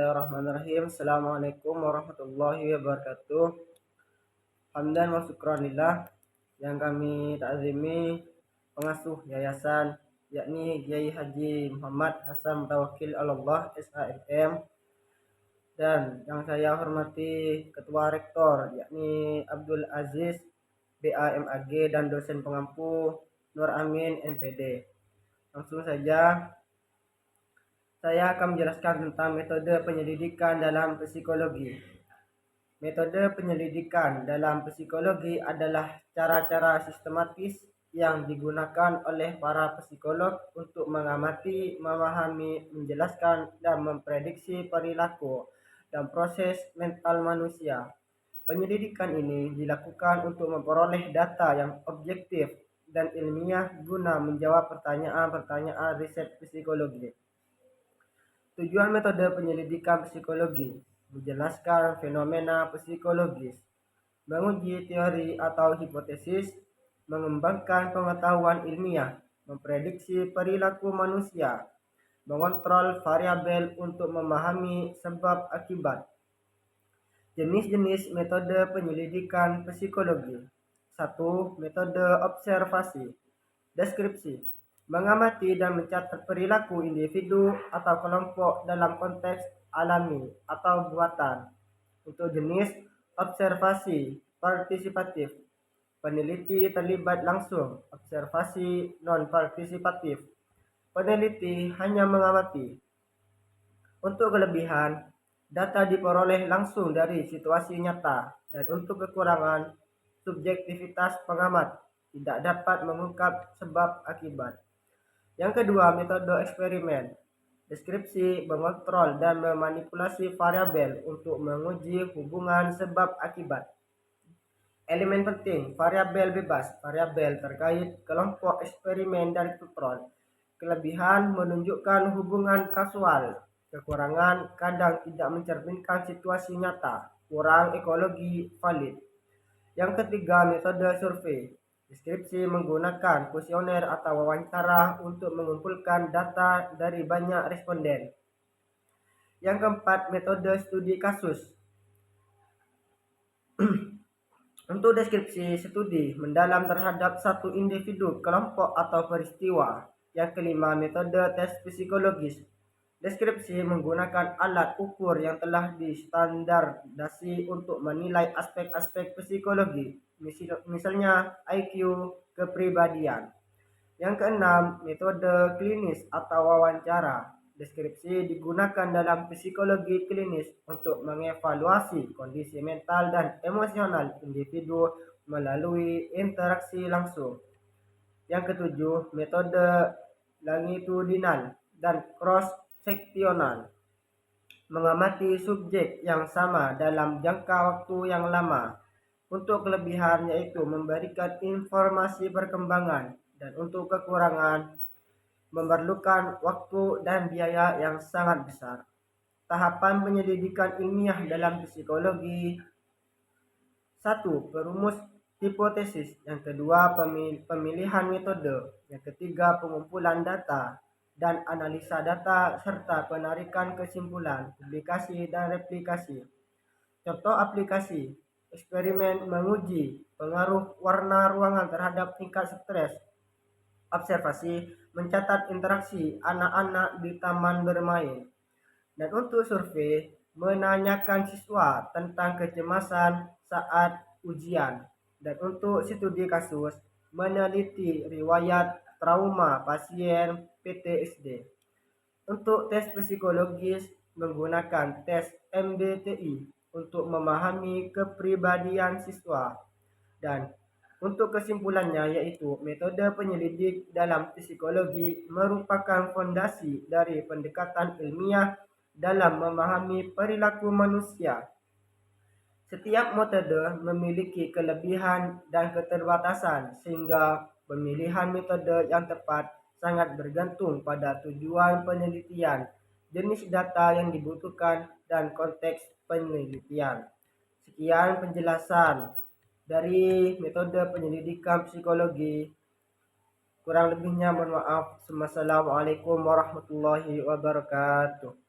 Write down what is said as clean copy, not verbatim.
Bismillahirrahmanirrahim. Assalamualaikum warahmatullahi wabarakatuh. Hamdan wa syukranillah yang kami takzimi pengasuh yayasan yakni Kiai Haji Muhammad Hasan Mutawakil Allah SHMM, dan yang saya hormati Ketua Rektor yakni Abdul Aziz BAMAG dan dosen pengampu Nur Amin MPD. Langsung saja saya akan menjelaskan tentang metode penyelidikan dalam psikologi. Metode penyelidikan dalam psikologi adalah cara-cara sistematis yang digunakan oleh para psikolog untuk mengamati, memahami, menjelaskan, dan memprediksi perilaku dan proses mental manusia. Penyelidikan ini dilakukan untuk memperoleh data yang objektif dan ilmiah guna menjawab pertanyaan-pertanyaan riset psikologi. Tujuan metode penyelidikan psikologi: menjelaskan fenomena psikologis, menguji teori atau hipotesis, mengembangkan pengetahuan ilmiah, memprediksi perilaku manusia, mengontrol variabel untuk memahami sebab akibat. Jenis-jenis metode penyelidikan psikologi. 1. Metode observasi. Deskripsi: mengamati dan mencatat perilaku individu atau kelompok dalam konteks alami atau buatan. Untuk jenis observasi partisipatif, peneliti terlibat langsung. Observasi non-partisipatif, peneliti hanya mengamati. Untuk kelebihan, data diperoleh langsung dari situasi nyata, dan untuk kekurangan, subjektivitas pengamat tidak dapat mengungkap sebab akibat. Yang kedua, metode eksperimen. Deskripsi, mengontrol dan memanipulasi variabel untuk menguji hubungan sebab akibat. Elemen penting: variabel bebas, variabel terkait kelompok eksperimen dan kontrol. Kelebihan: menunjukkan hubungan kasual. Kekurangan: kadang tidak mencerminkan situasi nyata, kurang ekologi valid. Yang ketiga, metode survei. Deskripsi, menggunakan kuesioner atau wawancara untuk mengumpulkan data dari banyak responden. Yang keempat, metode studi kasus. Untuk deskripsi studi, mendalam terhadap satu individu, kelompok atau peristiwa. Yang kelima, metode tes psikologis. Deskripsi, menggunakan alat ukur yang telah distandardasi untuk menilai aspek-aspek psikologi, misalnya IQ, kepribadian. Yang keenam, metode klinis atau wawancara. Deskripsi digunakan dalam psikologi klinis untuk mengevaluasi kondisi mental dan emosional individu melalui interaksi langsung. Yang ketujuh, metode longitudinal dan cross-seksional. Mengamati subjek yang sama dalam jangka waktu yang lama. Untuk kelebihan yaitu memberikan informasi perkembangan, dan untuk kekurangan memerlukan waktu dan biaya yang sangat besar. Tahapan penyelidikan ilmiah dalam psikologi: 1. Perumus hipotesis. Yang kedua, pemilihan metode. Yang ketiga, pengumpulan data dan analisa data serta penarikan kesimpulan, publikasi dan replikasi. Contoh aplikasi: eksperimen menguji pengaruh warna ruangan terhadap tingkat stres. Observasi, mencatat interaksi anak-anak di taman bermain. Dan untuk survei, menanyakan siswa tentang kecemasan saat ujian. Dan untuk studi kasus, meneliti riwayat trauma pasien PTSD. Untuk tes psikologis, menggunakan tes MBTI untuk memahami kepribadian siswa. Dan untuk kesimpulannya yaitu metode penyelidik dalam psikologi merupakan fondasi dari pendekatan ilmiah dalam memahami perilaku manusia. Setiap metode memiliki kelebihan dan keterbatasan, sehingga pemilihan metode yang tepat sangat bergantung pada tujuan penelitian, jenis data yang dibutuhkan, dan konteks penelitian. Sekian penjelasan dari metode penyelidikan psikologi. Kurang lebihnya mohon maaf. Wassalamualaikum warahmatullahi wabarakatuh.